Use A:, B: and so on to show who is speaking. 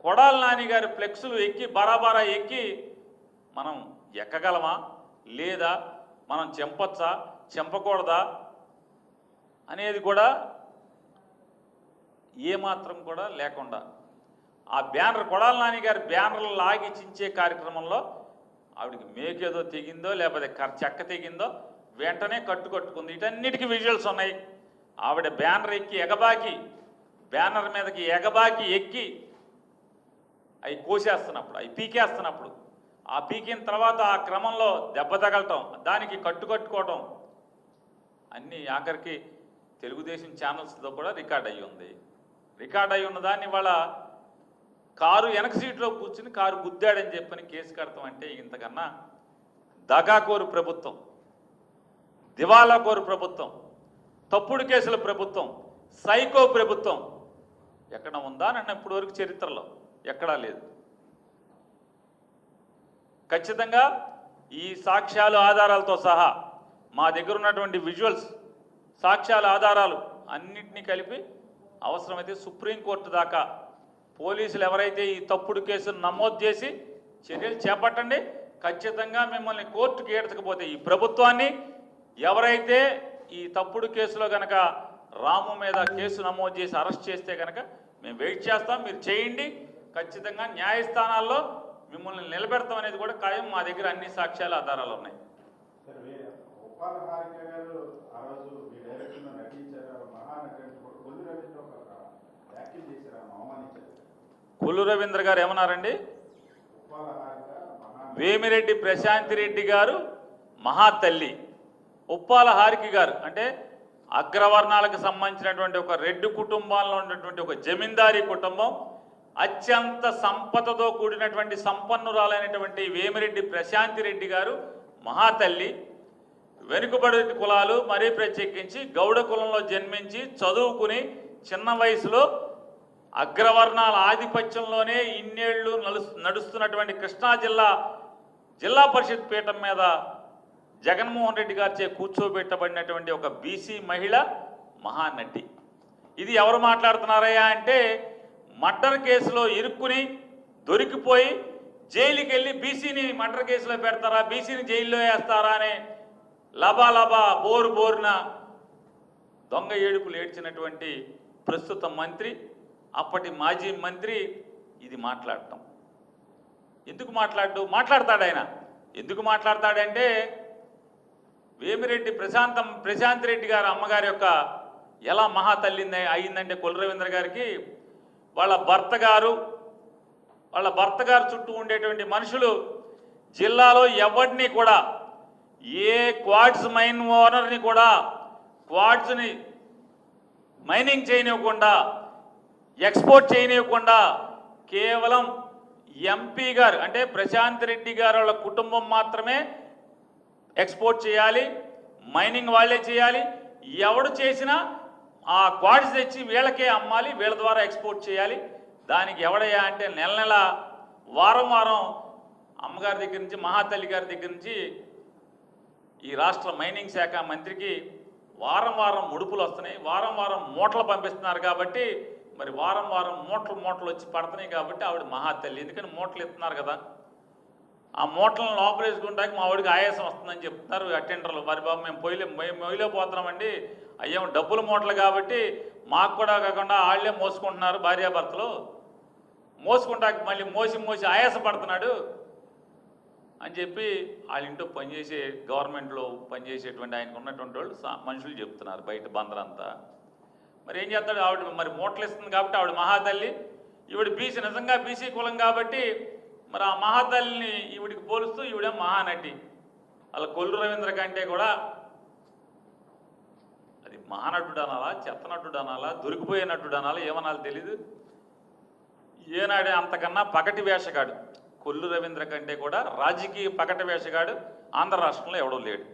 A: కొడాలి నాని గారి ఫ్లెక్సులు ఎక్కి బరాబరా ఎక్కి మనం ఎక్కగలమా లేదా మనం చెంపొచ్చా చెంపకూడదా అనేది కూడా ఏమాత్రం కూడా లేకుండా ఆ బ్యానర్ కొడాలి నాని గారి బ్యానర్లు లాగి చించే కార్యక్రమంలో ఆవిడకి మేకేదో తెగిందో లేకపోతే చెక్క తెగిందో వెంటనే కట్టుకుంది. వీటన్నిటికీ విజువల్స్ ఉన్నాయి. ఆవిడ బ్యానర్ ఎక్కి ఎగబాకి బ్యానర్ మీదకి ఎగబాకి ఎక్కి అవి కోసేస్తున్నప్పుడు అవి పీకేస్తున్నప్పుడు ఆ పీకిన తర్వాత ఆ క్రమంలో దెబ్బ తగలటం దానికి కట్టుకోవటం అన్నీ ఆఖరికి తెలుగుదేశం ఛానల్స్తో కూడా రికార్డ్ అయ్యి ఉంది. రికార్డ్ అయ్యి ఉన్న దాన్ని వాళ్ళ కారు వెనక సీట్లో కూర్చుని కారు గుద్దాడని చెప్పని కేసు కడతాం అంటే ఇంతకన్నా దగాకోరు ప్రభుత్వం, దివాలాకోరు ప్రభుత్వం, తప్పుడు కేసుల ప్రభుత్వం, సైకో ప్రభుత్వం ఎక్కడ ఉందా నన్ను ఇప్పటివరకు చరిత్రలో ఎక్కడా లేదు. ఖచ్చితంగా ఈ సాక్ష్యాలు ఆధారాలతో సహా మా దగ్గర ఉన్నటువంటి విజువల్స్ సాక్ష్యాల ఆధారాలు అన్నింటినీ కలిపి అవసరమైతే సుప్రీంకోర్టు దాకా పోలీసులు ఎవరైతే ఈ తప్పుడు కేసును నమోదు చేసి చర్యలు చేపట్టండి. ఖచ్చితంగా మిమ్మల్ని కోర్టుకి ఏడ్చకపోతే ఈ ప్రభుత్వాన్ని ఎవరైతే ఈ తప్పుడు కేసులో కనుక రాము మీద కేసు నమోదు చేసి అరెస్ట్ చేస్తే కనుక మేము వెయిట్ చేస్తాం. మీరు చేయండి. ఖచ్చితంగా న్యాయస్థానాల్లో మిమ్మల్ని నిలబెడతాం అనేది కూడా ఖాయం. మా దగ్గర అన్ని సాక్ష్యాలు ఆధారాలు ఉన్నాయి. కొల్లు రవీంద్ర గారు ఏమన్నారండి? వేమిరెడ్డి ప్రశాంతి రెడ్డి గారు మహాతల్లి, ఉప్పాల హారిక గారు అంటే అగ్రవర్ణాలకు సంబంధించినటువంటి ఒక రెడ్డి కుటుంబాల్లో ఉన్నటువంటి ఒక జమీందారీ కుటుంబం, అత్యంత సంపదతో కూడినటువంటి సంపన్నురాలైనటువంటి వేమిరెడ్డి ప్రశాంతి రెడ్డి గారు మహాతల్లి. వెనుకబడి కులాలు మరీ ప్రత్యేకించి గౌడ కులంలో జన్మించి చదువుకుని చిన్న వయసులో అగ్రవర్ణాల ఆధిపత్యంలోనే ఇన్నేళ్లు నడుస్తున్నటువంటి కృష్ణా జిల్లా పరిషత్ పీఠం మీద జగన్మోహన్ రెడ్డి గారిచే కూర్చోబెట్టబడినటువంటి ఒక బీసీ మహిళ మహానటి. ఇది ఎవరు మాట్లాడుతున్నారయ్యా అంటే మర్డర్ కేసులో ఇరుక్కుని దొరికిపోయి జైలుకి వెళ్ళి బీసీని మర్డర్ కేసులో పెడతారా, బీసీని జైల్లో వేస్తారా అనే లబాలబా బోరున దొంగ ఏడుపులు ఏడ్చినటువంటి ప్రస్తుత మంత్రి, అప్పటి మాజీ మంత్రి ఇది మాట్లాడటం. ఎందుకు మాట్లాడతాడు ఆయన? ఎందుకు మాట్లాడతాడంటే వేమిరెడ్డి ప్రశాంత్ రెడ్డి గారు అమ్మగారి యొక్క ఎలా మహాతల్లి అయిందంటే కొల్లు రవీంద్ర గారికి వాళ్ళ భర్త గారు చుట్టూ ఉండేటువంటి మనుషులు జిల్లాలో ఎవరిని కూడా ఏ క్వార్ట్స్ మైన్ ఓనర్ని కూడా క్వార్ట్స్ని మైనింగ్ చేయనివ్వకుండా ఎక్స్పోర్ట్ చేయనివ్వకుండా కేవలం ఎంపీ గారు అంటే ప్రశాంత్ రెడ్డి గారు వాళ్ళ కుటుంబం మాత్రమే ఎక్స్పోర్ట్ చేయాలి, మైనింగ్ వాళ్ళే చేయాలి. ఎవడు చేసినా ఆ క్వార్ట్స్ తెచ్చి వీళ్ళకే అమ్మాలి, వీళ్ళ ద్వారా ఎక్స్పోర్ట్ చేయాలి. దానికి ఎవడయ్యా అంటే నెల వారం అమ్మగారి దగ్గర నుంచి మహాతల్లి గారి దగ్గర నుంచి ఈ రాష్ట్ర మైనింగ్ శాఖ మంత్రికి వారం ముడుపులు వస్తున్నాయి, వారం మూటలు పంపిస్తున్నారు. కాబట్టి మరి వారం మూటలు వచ్చి పడుతున్నాయి కాబట్టి ఆవిడ మహాతల్లి. ఎందుకని మూటలు ఇస్తున్నారు కదా, ఆ మూటలను లోపలేసుకుంటాక మా ఆవిడకి ఆయాసం వస్తుందని చెప్తున్నారు అటెండర్లు. మరి బాబు మేము మొయ్యిలో పోతున్నామండి, అయ్యేమో డబ్బుల మూటలు కాబట్టి మాకు కూడా కాకుండా వాళ్ళే మోసుకుంటున్నారు, భార్యాభర్తలు మోసుకుంటాక మళ్ళీ మోసి ఆయాసపడుతున్నాడు అని చెప్పి వాళ్ళ ఇంట్లో పనిచేసే గవర్నమెంట్లో పనిచేసేటువంటి ఆయనకు ఉన్నటువంటి వాళ్ళు మనుషులు చెప్తున్నారు బయట బందరంతా. మరి ఏం చేస్తాడు? ఆవిడ మరి మూటలు ఇస్తుంది కాబట్టి ఆవిడ మహాతల్లి, ఈవిడ బీసీ నిజంగా బీసీ కులం కాబట్టి మరి ఆ మహాతల్లిని ఈవిడికి పోలుస్తూ ఈవిడ మహానటి. అలా కొల్లు రవీంద్ర కంటే కూడా అది మహానటుడు అనాలా, చెత్తనటుడు అనాలా, దొరికిపోయే నటుడు అనాలా, ఏమనాలి తెలీదు. ఏనాడే అంతకన్నా పగటి వేషగాడు కొల్లు రవీంద్ర కంటే కూడా రాజకీయ పగటి వేషగాడు ఆంధ్ర రాష్ట్రంలో ఎవడో లేడు.